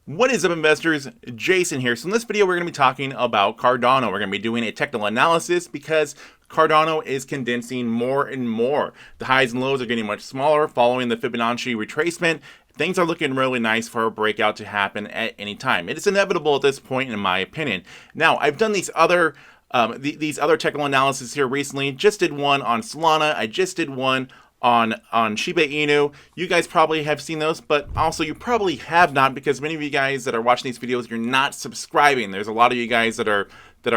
What is up, investors? Jason here. So in this video, we're going to be talking about Cardano. We're going to be doing a technical analysis because Cardano is condensing more and more. The highs and lows are getting much smaller following the Fibonacci retracement. Things are looking really nice for a breakout to happen at any time. It is inevitable at this point, in my opinion. Now, I've done these other technical analysis here recently. Just did one on Solana. I just did one on Shiba Inu. You guys probably have seen those, but also you probably have not, because many of you guys that are watching these videos, you're not subscribing. There's a lot of you guys that are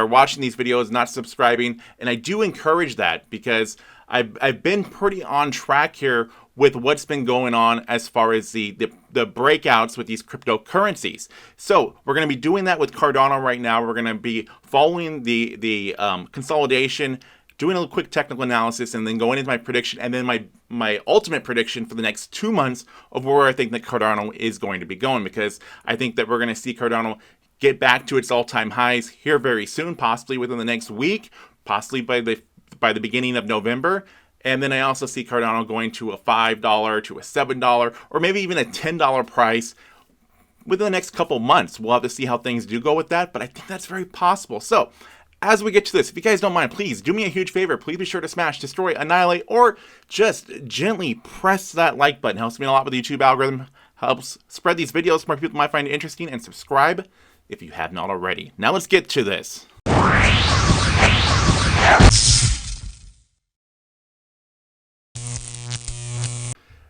watching these videos not subscribing, and I do encourage that because I've been pretty on track here with what's been going on as far as the breakouts with these cryptocurrencies. So we're going to be doing that with Cardano right now. We're going to be following the consolidation, doing a quick technical analysis, and then going into my prediction, and then my ultimate prediction for the next 2 months of where I think that Cardano is going to be going, because I think that we're going to see Cardano get back to its all-time highs here very soon, possibly within the next week, possibly by the beginning of November. And then I also see Cardano going to a $5 to a $7 or maybe even a $10 price within the next couple months. We'll have to see how things do go with that, but I think that's very possible. So as we get to this, if you guys don't mind, please do me a huge favor. Please be sure to smash, destroy, annihilate, or just gently press that like button. It helps me a lot with the YouTube algorithm, helps spread these videos so more people might find it interesting, and subscribe if you have not already. Now let's get to this.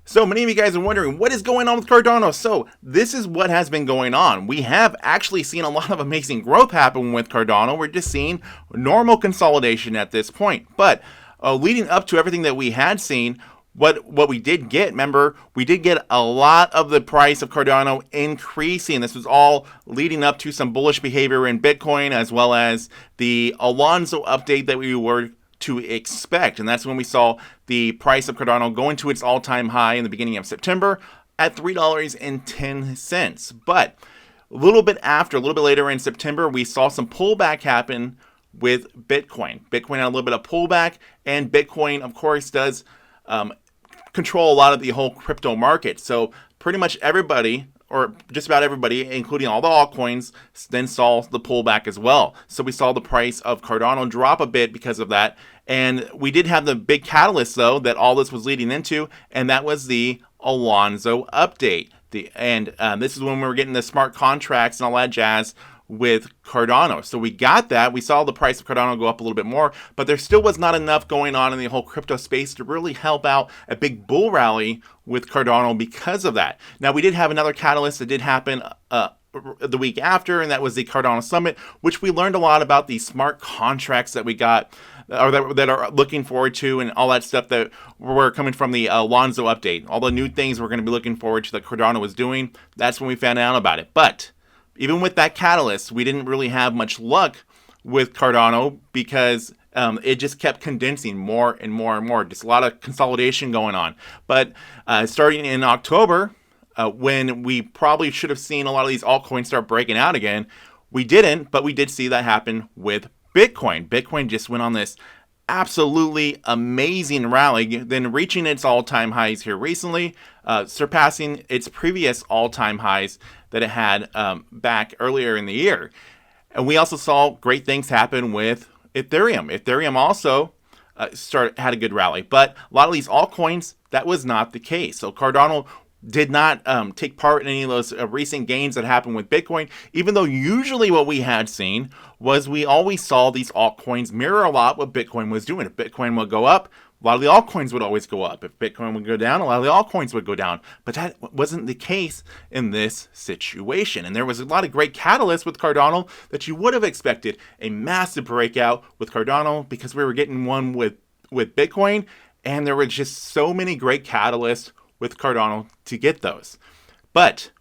So many of you guys are wondering, what is going on with Cardano? So this is what has been going on. We have actually seen a lot of amazing growth happen with Cardano. We're just seeing normal consolidation at this point. But leading up to everything that we had seen, what we did get, remember, we did get a lot of the price of Cardano increasing. This was all leading up to some bullish behavior in Bitcoin, as well as the Alonzo update that we were to expect. And that's when we saw the price of Cardano going to its all-time high in the beginning of September at $3.10. But a little bit later in September, we saw some pullback happen with Bitcoin. Bitcoin had a little bit of pullback, and Bitcoin, of course, does control a lot of the whole crypto market. So pretty much everybody, or just about everybody, including all the altcoins, then saw the pullback as well. So we saw the price of Cardano drop a bit because of that. And we did have the big catalyst, though, that all this was leading into, and that was the Alonzo update. This is when we were getting the smart contracts and all that jazz with Cardano. So we got that. We saw the price of Cardano go up a little bit more, but there still was not enough going on in the whole crypto space to really help out a big bull rally with Cardano because of that. Now, we did have another catalyst that did happen the week after, and that was the Cardano Summit, which we learned a lot about these smart contracts that we got, or that are looking forward to, and all that stuff that were coming from the Alonzo update. All the new things we're going to be looking forward to that Cardano was doing. That's when we found out about it. But even with that catalyst, we didn't really have much luck with Cardano because it just kept condensing more and more and more. Just a lot of consolidation going on. But starting in October, when we probably should have seen a lot of these altcoins start breaking out again, we didn't, but we did see that happen with Bitcoin. Bitcoin just went on this absolutely amazing rally, then reaching its all-time highs here recently, surpassing its previous all-time highs that it had back earlier in the year. And we also saw great things happen with Ethereum. Ethereum also had a good rally, but a lot of these altcoins, that was not the case. So Cardano did not take part in any of those recent gains that happened with Bitcoin, even though usually what we had seen was we always saw these altcoins mirror a lot what Bitcoin was doing. If Bitcoin would go up, a lot of the altcoins would always go up. If Bitcoin would go down, a lot of the altcoins would go down. But that wasn't the case in this situation. And there was a lot of great catalysts with Cardano that you would have expected. A massive breakout with Cardano because we were getting one with Bitcoin, and there were just so many great catalysts with Cardano to get those. But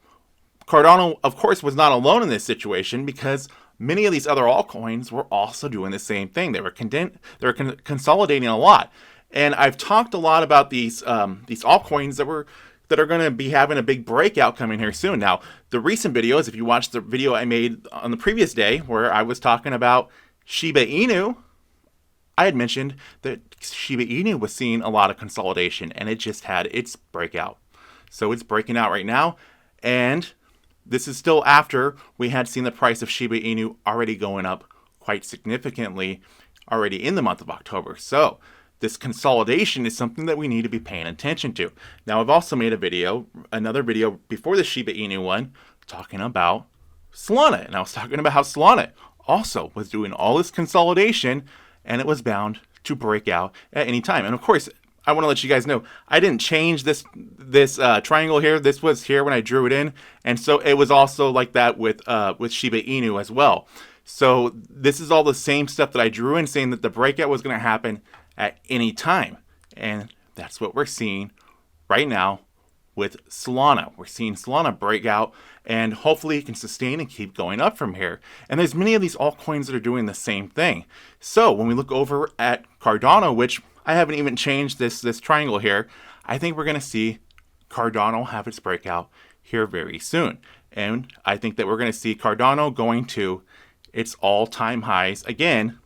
Cardano, of course, was not alone in this situation because many of these other altcoins were also doing the same thing. They were consolidating a lot. And I've talked a lot about these altcoins that are going to be having a big breakout coming here soon. Now, the recent videos, if you watched the video I made on the previous day where I was talking about Shiba Inu, I had mentioned that Shiba Inu was seeing a lot of consolidation, and it just had its breakout. So it's breaking out right now, and this is still after we had seen the price of Shiba Inu already going up quite significantly already in the month of October. So this consolidation is something that we need to be paying attention to. Now, I've also made another video before the Shiba Inu one, talking about Solana. And I was talking about how Solana also was doing all this consolidation, and it was bound to break out at any time. And of course, I want to let you guys know, I didn't change this triangle here. This was here when I drew it in. And so it was also like that with Shiba Inu as well. So this is all the same stuff that I drew in, saying that the breakout was going to happen at any time. And that's what we're seeing right now with Solana. We're seeing Solana break out, and hopefully it can sustain and keep going up from here. And there's many of these altcoins that are doing the same thing. So when we look over at Cardano, which I haven't even changed this triangle here, I think we're going to see Cardano have its breakout here very soon. And I think that we're going to see Cardano going to its all-time highs again,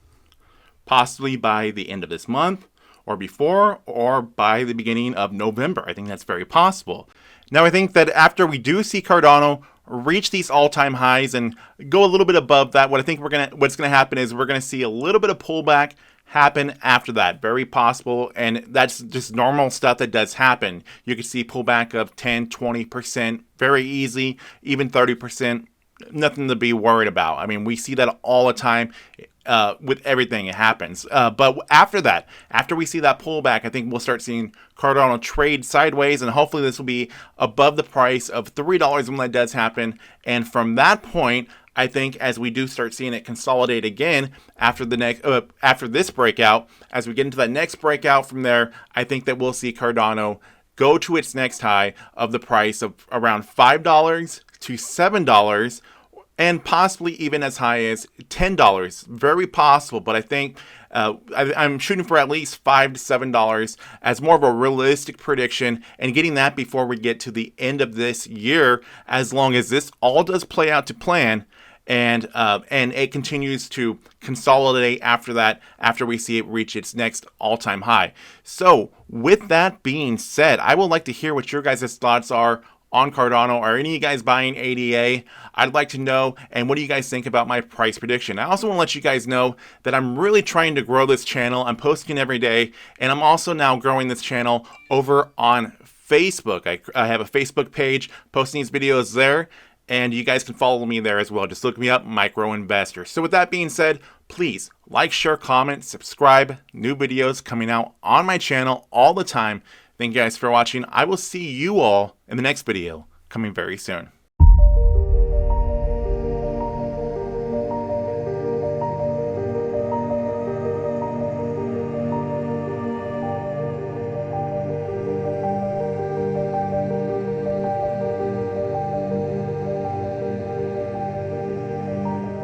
possibly by the end of this month, or before, or by the beginning of November. I think that's very possible. Now, I think that after we do see Cardano reach these all-time highs and go a little bit above that, what's gonna happen is we're gonna see a little bit of pullback happen after that. Very possible, and that's just normal stuff that does happen. You can see pullback of 10, 20%, very easy, even 30%. Nothing to be worried about. I mean, we see that all the time with everything. It happens. But after that, after we see that pullback, I think we'll start seeing Cardano trade sideways, and hopefully this will be above the price of $3 when that does happen. And from that point, I think as we do start seeing it consolidate again after this breakout, as we get into that next breakout from there, I think that we'll see Cardano go to its next high of the price of around $5 to $7, and possibly even as high as $10. Very possible, but I think I'm shooting for at least $5 to $7 as more of a realistic prediction, and getting that before we get to the end of this year, as long as this all does play out to plan. And it continues to consolidate after that, after we see it reach its next all-time high. So with that being said, I would like to hear what your guys' thoughts are on Cardano. Are any of you guys buying ADA? I'd like to know. And what do you guys think about my price prediction? I also want to let you guys know that I'm really trying to grow this channel. I'm posting every day, and I'm also now growing this channel over on Facebook. I have a Facebook page, posting these videos there, and you guys can follow me there as well. Just look me up, Micro Investor. So with that being said, please like, share, comment, subscribe. New videos coming out on my channel all the time. Thank you guys for watching. I will see you all in the next video coming very soon.